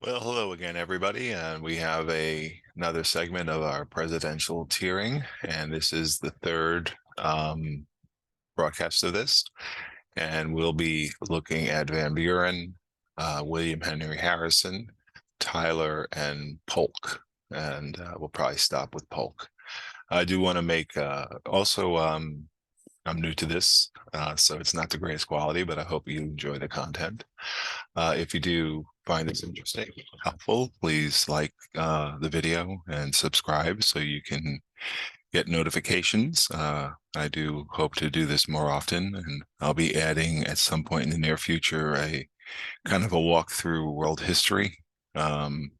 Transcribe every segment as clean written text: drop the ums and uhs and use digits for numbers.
Well, hello again, everybody, and we have another segment of our presidential tiering, and this is the third broadcast of this, and we'll be looking at Van Buren, William Henry Harrison, Tyler, and Polk, and we'll probably stop with Polk. I do want to make also I'm new to this, so it's not the greatest quality, but I hope you enjoy the content. If you do find this interesting, helpful, please like the video and subscribe so you can get notifications. I do hope to do this more often, and I'll be adding at some point in the near future a kind of a walk through world history um,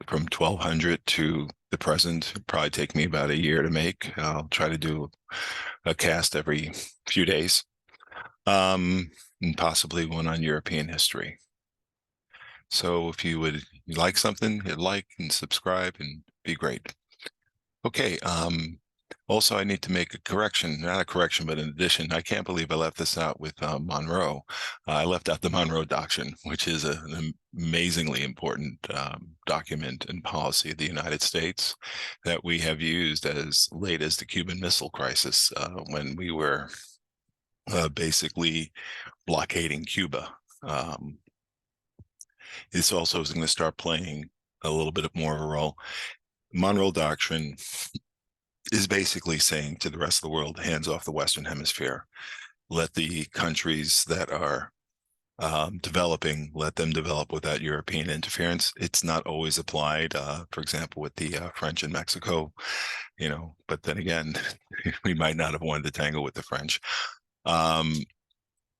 from 1200 to the present. It'll probably take me about a year to make. I'll try to do a cast every few days, and possibly one on European history. So if you would like something, hit like and subscribe and be great. Okay. Also, I need to make a correction, not a correction, but an addition. I can't believe I left this out with Monroe. I left out the Monroe Doctrine, which is an amazingly important document and policy of the United States that we have used as late as the Cuban Missile Crisis when we were basically blockading Cuba. This also is going to start playing a little bit more of a role. Monroe Doctrine is basically saying to the rest of the world, hands off the Western Hemisphere. Let the countries that are developing, let them develop without European interference. It's not always applied, for example, with the French in Mexico, but then again, we might not have wanted to tangle with the French.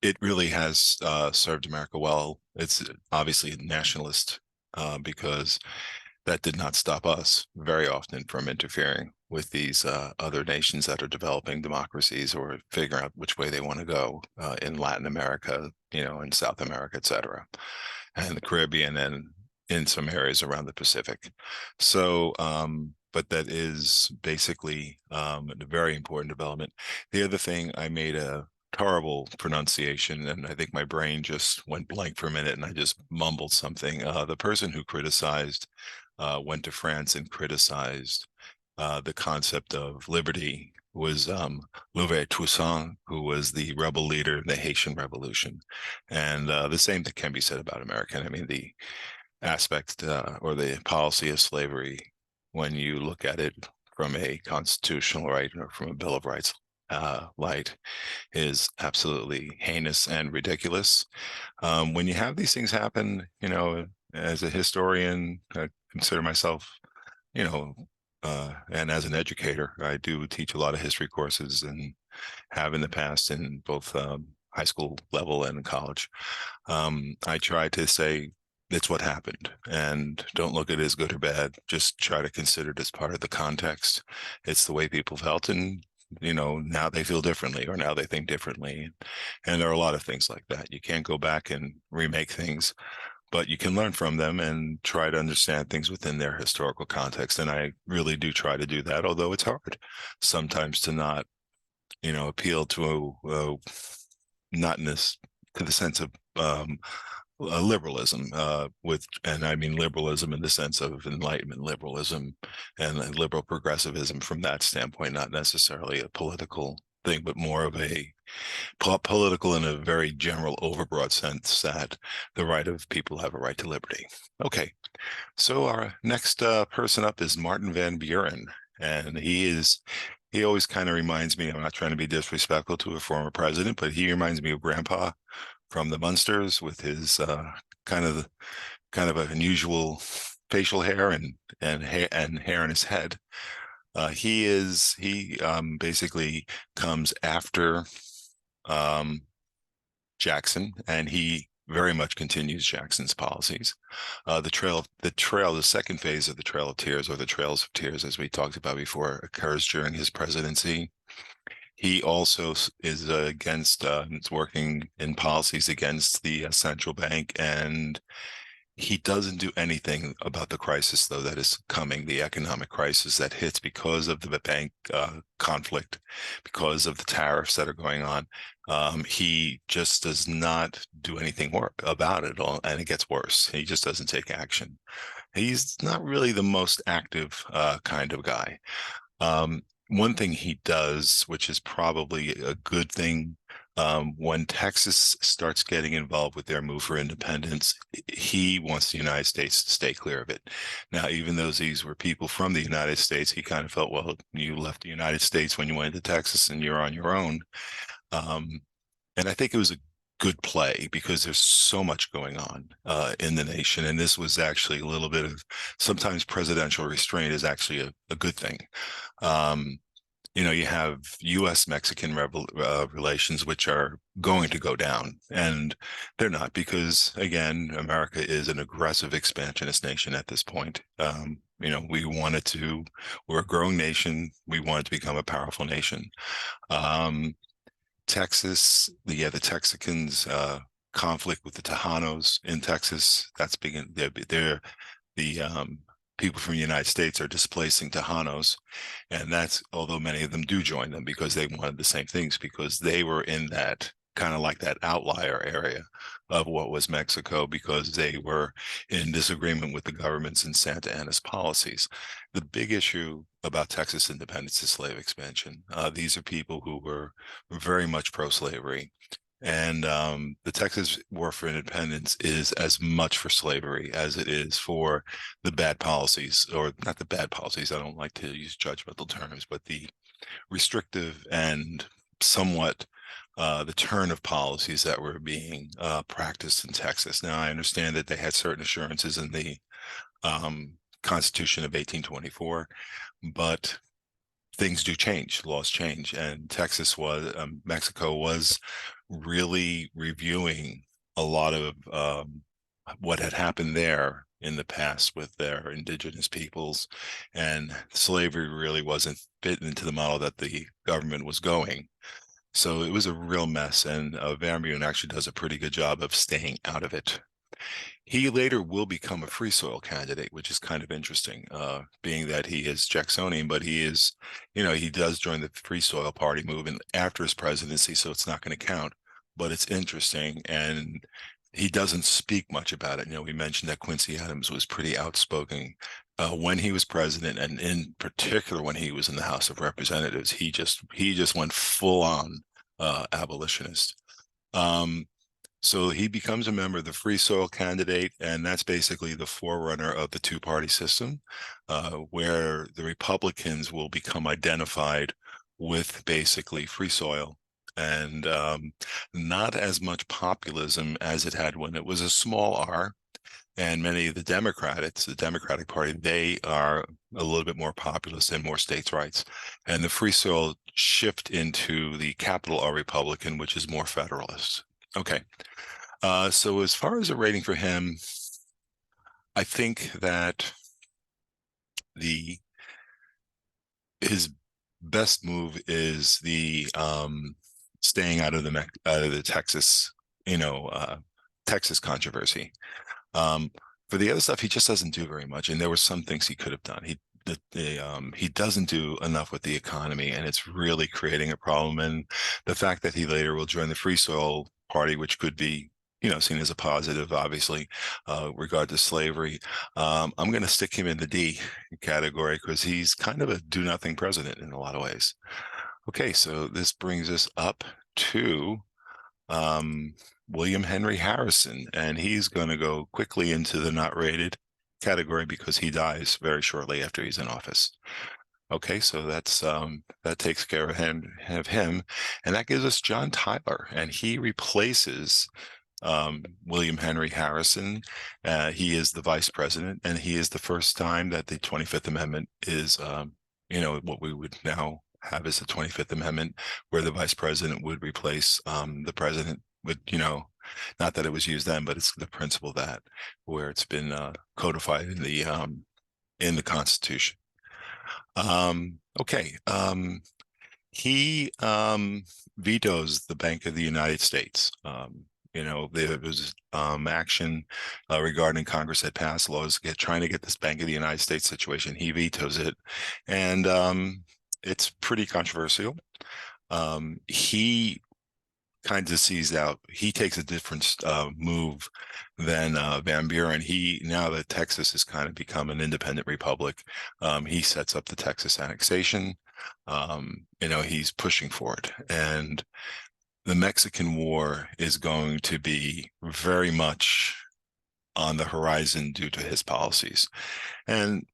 It really has served America well. It's obviously a nationalist because that did not stop us very often from interfering with these other nations that are developing democracies or figuring out which way they want to go in Latin America, in South America, et cetera, and the Caribbean and in some areas around the Pacific. So, but that is basically a very important development. The other thing, I made a horrible pronunciation, and I think my brain just went blank for a minute, and I just mumbled something. The person who criticized went to France and criticized the concept of liberty was Louis Toussaint, who was the rebel leader in the Haitian Revolution. And the same thing can be said about American. I mean, the aspect or the policy of slavery, when you look at it from a constitutional right or from a Bill of Rights light, is absolutely heinous and ridiculous. When you have these things happen, as a historian, I consider myself, you know, and as an educator, I do teach a lot of history courses and have in the past in both high school level and college. I try to say it's what happened and don't look at it as good or bad. Just try to consider it as part of the context. It's the way people felt, and now they feel differently or now they think differently. And there are a lot of things like that. You can't go back and remake things, but you can learn from them and try to understand things within their historical context. And I really do try to do that, although it's hard sometimes to not, appeal to not in this to the sense of liberalism and I mean liberalism in the sense of Enlightenment liberalism and liberal progressivism from that standpoint, not necessarily a political thing, but more of a political in a very general overbroad sense that the right of people have a right to liberty. Okay, so our next person up is Martin Van Buren, and he always kind of reminds me, I'm not trying to be disrespectful to a former president, but he reminds me of Grandpa from the Munsters with his kind of an unusual facial hair and hair in his head. He basically comes after Jackson, and he very much continues Jackson's policies. The second phase of the Trail of Tears, or the Trails of Tears, as we talked about before, occurs during his presidency. He also is against, working in policies against the central bank and He doesn't do anything about the crisis, though, that is coming, the economic crisis that hits because of the bank conflict, because of the tariffs that are going on. He just does not do anything about it all, and it gets worse. He just doesn't take action. He's not really the most active kind of guy. One thing he does, which is probably a good thing, when Texas starts getting involved with their move for independence, he wants the United States to stay clear of it. Now, even though these were people from the United States, he kind of felt, well, you left the United States when you went to Texas and you're on your own. Um, and I think it was a good play because there's so much going on in the nation. And this was actually a little bit of, sometimes presidential restraint is actually a good thing. Um, you have U.S.-Mexican relations, which are going to go down, and they're not because, again, America is an aggressive expansionist nation at this point. We're a growing nation. We want to become a powerful nation. The Texicans conflict with the Tejanos in Texas. That's begin. They're the people from the United States are displacing Tejanos, and that's although many of them do join them because they wanted the same things because they were in that kind of like that outlier area of what was Mexico because they were in disagreement with the government's in Santa Anna's policies. The big issue about Texas independence is slave expansion. These are people who were very much pro-slavery. And the Texas War for Independence is as much for slavery as it is for the bad policies, or not the bad policies. I don't like to use judgmental terms, but the restrictive and somewhat the turn of policies that were being practiced in Texas. Now, I understand that they had certain assurances in the Constitution of 1824, but things do change, laws change, and Mexico was really reviewing a lot of what had happened there in the past with their indigenous peoples, and slavery really wasn't fit into the model that the government was going. So it was a real mess, and Van Buren actually does a pretty good job of staying out of it. He later will become a free soil candidate, which is kind of interesting, being that he is Jacksonian, but he does join the Free Soil Party movement after his presidency, so it's not going to count. But it's interesting, and he doesn't speak much about it. We mentioned that Quincy Adams was pretty outspoken when he was president, and in particular when he was in the House of Representatives. He just went full on abolitionist. So he becomes a member of the Free Soil candidate, and that's basically the forerunner of the two-party system, where the Republicans will become identified with basically free soil and not as much populism as it had when it was a small R. And many of the Democratic Party, they are a little bit more populist and more states' rights. And the Free Soil shift into the capital R Republican, which is more federalist. Okay. So as far as a rating for him, I think that his best move is the staying out of the Texas controversy. For the other stuff, he just doesn't do very much, and there were some things he could have done. He doesn't do enough with the economy, and it's really creating a problem. And the fact that he later will join the Free Soil Party, which could be seen as a positive, obviously, regard to slavery. I'm going to stick him in the D category because he's kind of a do-nothing president in a lot of ways. Okay, so this brings us up to William Henry Harrison, and he's going to go quickly into the not rated category because he dies very shortly after he's in office. Okay, so that takes care of him, and that gives us John Tyler, and he replaces William Henry Harrison. He is the vice president, and he is the first time that the 25th Amendment is, what we would now have as the 25th Amendment, where the vice president would replace the president with, not that it was used then, but it's the principle that where it's been codified in the Constitution. Okay. He vetoes the Bank of the United States. There was action regarding Congress had passed laws trying to get this Bank of the United States situation. He vetoes it, and it's pretty controversial. He kind of sees out. He takes a different move than Van Buren. Now that Texas has kind of become an independent republic, he sets up the Texas annexation. He's pushing for it, and the Mexican War is going to be very much on the horizon due to his policies. And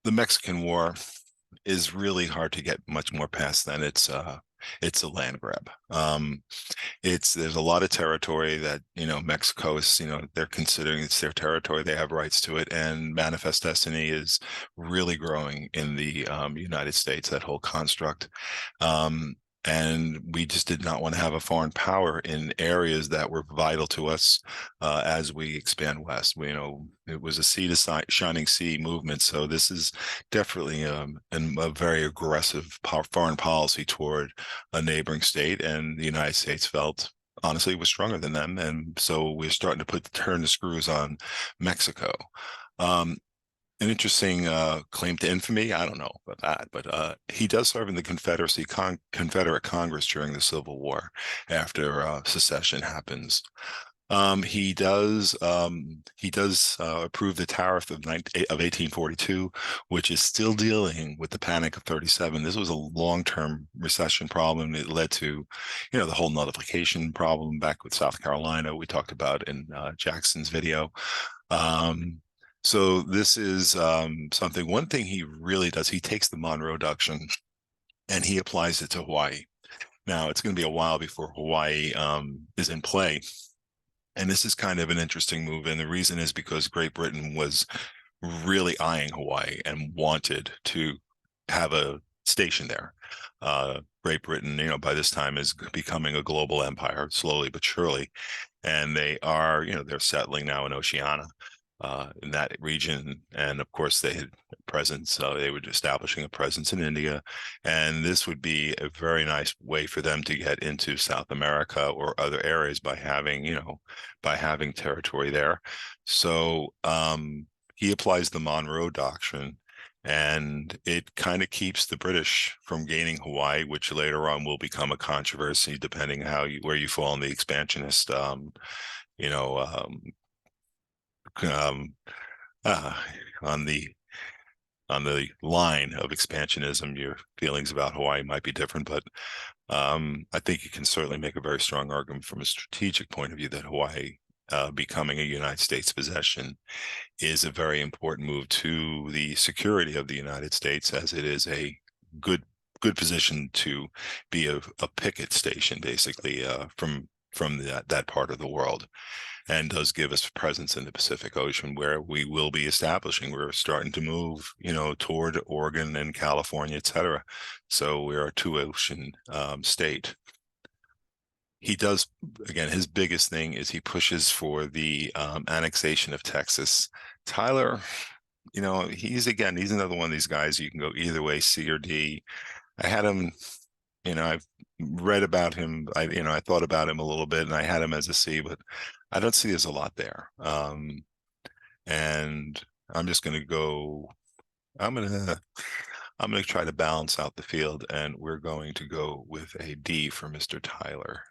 the Mexican War is really hard to get much more past than it's a land grab. There's a lot of territory that Mexico is, they're considering it's their territory. They have rights to it, and manifest destiny is really growing in the United States. That whole construct. And we just did not want to have a foreign power in areas that were vital to us as we expand west. It was a sea to shining sea movement. So this is definitely a very aggressive foreign policy toward a neighboring state, and the United States felt honestly was stronger than them, and so we're starting to turn the screws on Mexico. An interesting claim to infamy. I don't know about that, but he does serve in the Confederate Congress during the Civil War after secession happens. He does approve the tariff of 1842, which is still dealing with the Panic of 37. This was a long-term recession problem. It led to, the whole nullification problem back with South Carolina we talked about in Jackson's video. So this is something. One thing he really does, he takes the Monroe Doctrine and he applies it to Hawaii. Now it's going to be a while before Hawaii is in play. And this is kind of an interesting move. And the reason is because Great Britain was really eyeing Hawaii and wanted to have a station there. Great Britain, by this time is becoming a global empire, slowly but surely. And they're settling now in Oceania. In that region, and of course they had a presence. They were establishing a presence in India, and this would be a very nice way for them to get into South America or other areas by having territory there. So he applies the Monroe Doctrine, and it kind of keeps the British from gaining Hawaii, which later on will become a controversy depending where you fall in the expansionist um, on the line of expansionism. Your feelings about Hawaii might be different, but I think you can certainly make a very strong argument from a strategic point of view that Hawaii becoming a United States possession is a very important move to the security of the United States, as it is a good position to be a picket station, basically, from that part of the world, and does give us presence in the Pacific Ocean, where we will be establishing. We're starting to move, toward Oregon and California, et cetera. So we're a two-ocean state. He does, again, his biggest thing is he pushes for the annexation of Texas. Tyler, he's another one of these guys you can go either way, C or D. I had him, I've read about him. I thought about him a little bit, and I had him as a C, but I don't see there's a lot there. And I'm just going to go. I'm going to try to balance out the field, and we're going to go with a D for Mr. Tyler.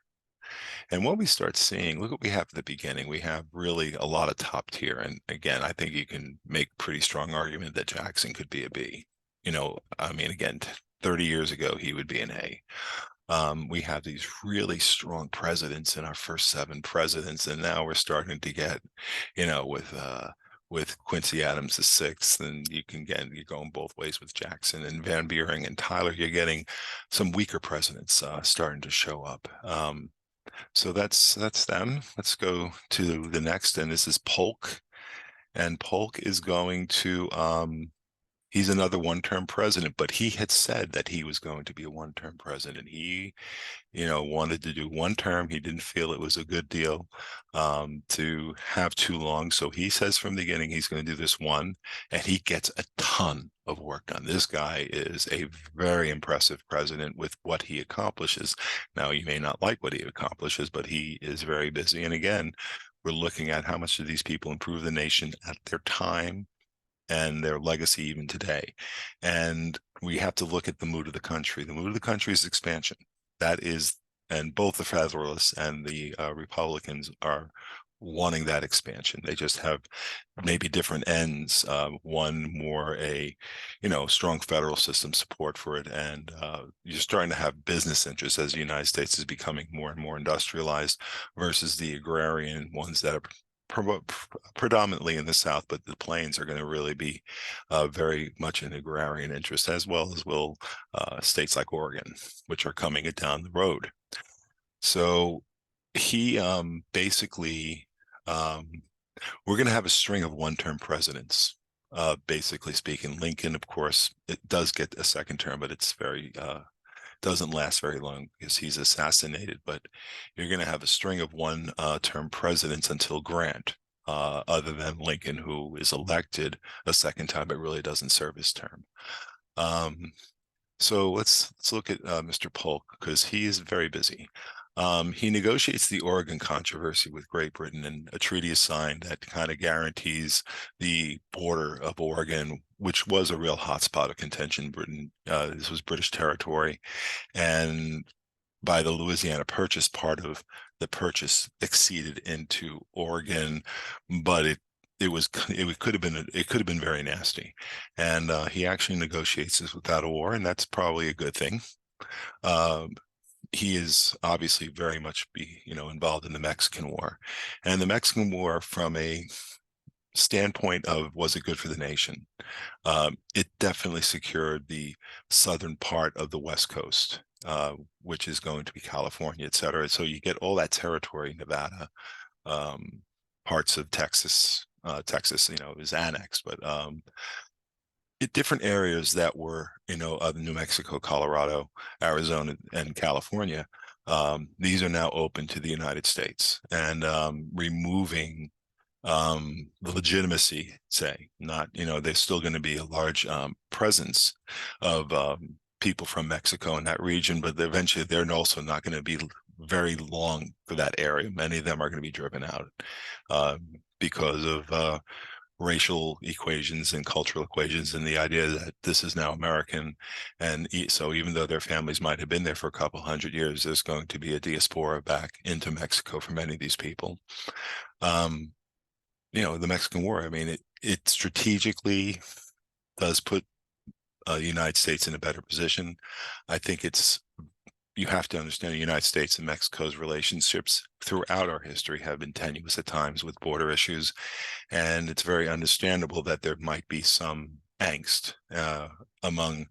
And what we start seeing, look what we have at the beginning. We have really a lot of top tier. And again, I think you can make pretty strong argument that Jackson could be a B. Again, 30 years ago, he would be an A. We have these really strong presidents in our first 7 presidents, and now we're starting to get, with Quincy Adams the 6th, and you're going both ways with Jackson and Van Buren and Tyler. You're getting some weaker presidents starting to show up. So that's them. Let's go to the next, and this is Polk. And Polk is going to he's another one-term president, but he had said that he was going to be a one-term president. He, wanted to do one term. He didn't feel it was a good deal to have too long. So he says from the beginning he's going to do this one, and he gets a ton of work done. This guy is a very impressive president with what he accomplishes. Now, you may not like what he accomplishes, but he is very busy. And again, we're looking at how much do these people improve the nation at their time and their legacy even today. And we have to look at the mood of the country. The mood of the country is expansion. That is, and both the Federalists and the Republicans are wanting that expansion. They just have maybe different ends. One more strong federal system support for it, and you're starting to have business interests as the United States is becoming more and more industrialized versus the agrarian ones that are predominantly in the South, but the plains are going to really be very much an agrarian interest, as well as will states like Oregon, which are coming down the road. So he basically, we're going to have a string of one-term presidents. Basically speaking, Lincoln, of course, it does get a second term, but it's very doesn't last very long because he's assassinated. But you're going to have a string of one-term presidents until Grant, other than Lincoln, who is elected a second time but really doesn't serve his term. So let's look at Mr. Polk, because he is very busy. He negotiates the Oregon controversy with Great Britain, and a treaty is signed that kind of guarantees the border of Oregon, which was a real hotspot of contention. Britain, this was British territory, and by the Louisiana Purchase, part of the purchase acceded into Oregon, but it could have been very nasty, and he actually negotiates this without a war, and that's probably a good thing. He is obviously very much involved in the Mexican War, and the Mexican War, from a standpoint of was it good for the nation, it definitely secured the southern part of the West Coast, which is going to be California, et cetera. So you get all that territory, Nevada, parts of Texas. Texas, is annexed, but different areas that were, New Mexico, Colorado, Arizona, and California, these are now open to the United States, and removing the legitimacy, say, not, there's still going to be a large presence of people from Mexico in that region, but eventually they're also not going to be very long for that area. Many of them are going to be driven out because of racial equations and cultural equations, and the idea that this is now American. And so even though their families might have been there for a couple hundred years, there's going to be a diaspora back into Mexico for many of these people. The Mexican War, I mean, it strategically does put the United States in a better position. I think you have to understand the United States and Mexico's relationships throughout our history have been tenuous at times with border issues. And it's very understandable that there might be some angst among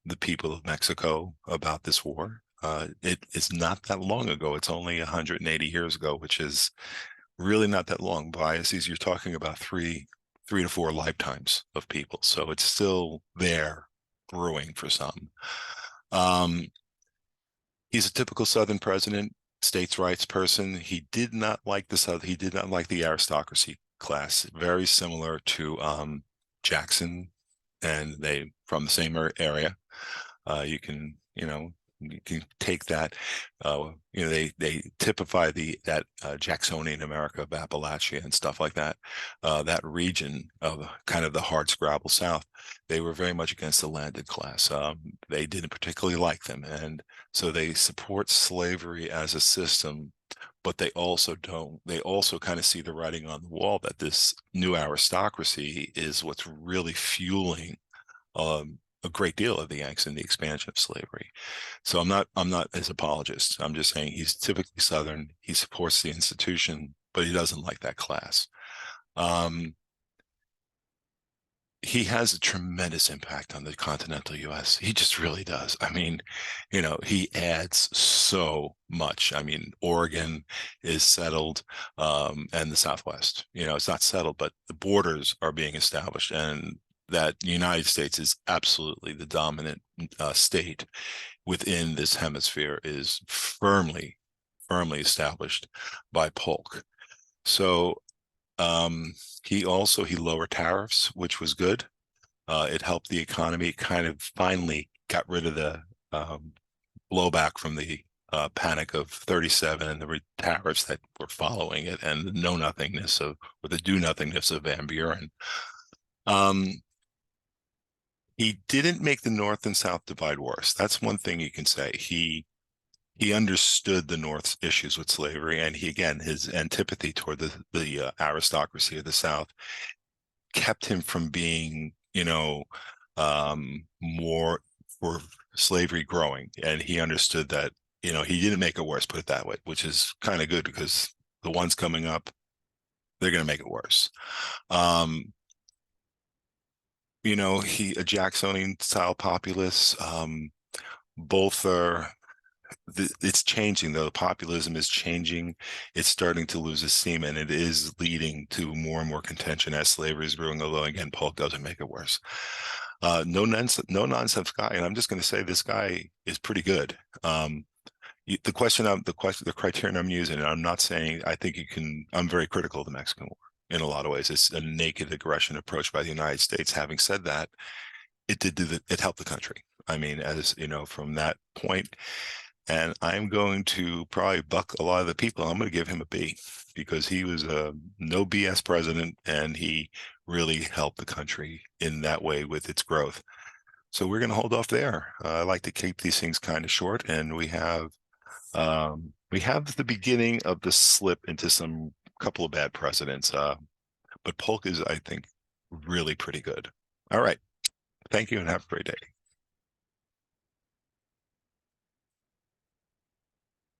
the people of Mexico about this war. It is not that long ago. It's only 180 years ago, which is really not that long. Biases, you're talking about three to four lifetimes of people. So it's still there brewing for some. He's a typical Southern president, states' rights person. He did not like the South. He did not like the aristocracy class. Very similar to Jackson, and they from the same area. You can take that. They typify that Jacksonian America of Appalachia and stuff like that. That region of kind of the hard scrabble South. They were very much against the landed class. They didn't particularly like them, and so they support slavery as a system. But they also don't. They also kind of see the writing on the wall that this new aristocracy is what's really fueling a great deal of the angst and the expansion of slavery. So I'm not his apologist. I'm just saying he's typically Southern. He supports the institution, but he doesn't like that class. He has a tremendous impact on the continental U.S. He just really does. I mean, he adds so much. I mean, Oregon is settled, and the Southwest. It's not settled, but the borders are being established, and that the United States is absolutely the dominant state within this hemisphere is firmly established by Polk. So he lowered tariffs, which was good. It helped the economy. It kind of finally got rid of the blowback from the panic of 37 and the tariffs that were following it, and the know nothingness of, or the do nothingness of Van Buren. He didn't make the North and South divide worse. That's one thing you can say. He understood the North's issues with slavery, and his antipathy toward the aristocracy of the South kept him from being, more for slavery growing. And he understood that, he didn't make it worse, put it that way, which is kind of good because the ones coming up, they're going to make it worse. A Jacksonian style populace, both are, it's changing though. The populism is changing. It's starting to lose its steam, and it is leading to more and more contention as slavery is brewing, although again, Polk doesn't make it worse. No nonsense guy. And I'm just going to say this guy is pretty good. The criterion I'm using, and I'm not saying, I'm very critical of the Mexican War in a lot of ways. It's a naked aggression approach by the United States. Having said that, it helped the country. I mean, as you know, from that point, and I'm going to probably buck a lot of the people. I'm going to give him a B because he was a no BS president, and he really helped the country in that way with its growth. So we're going to hold off there. I like to keep these things kind of short, and we have the beginning of the slip into some couple of bad presidents. But Polk is, I think, really pretty good. All right. Thank you and have a great day.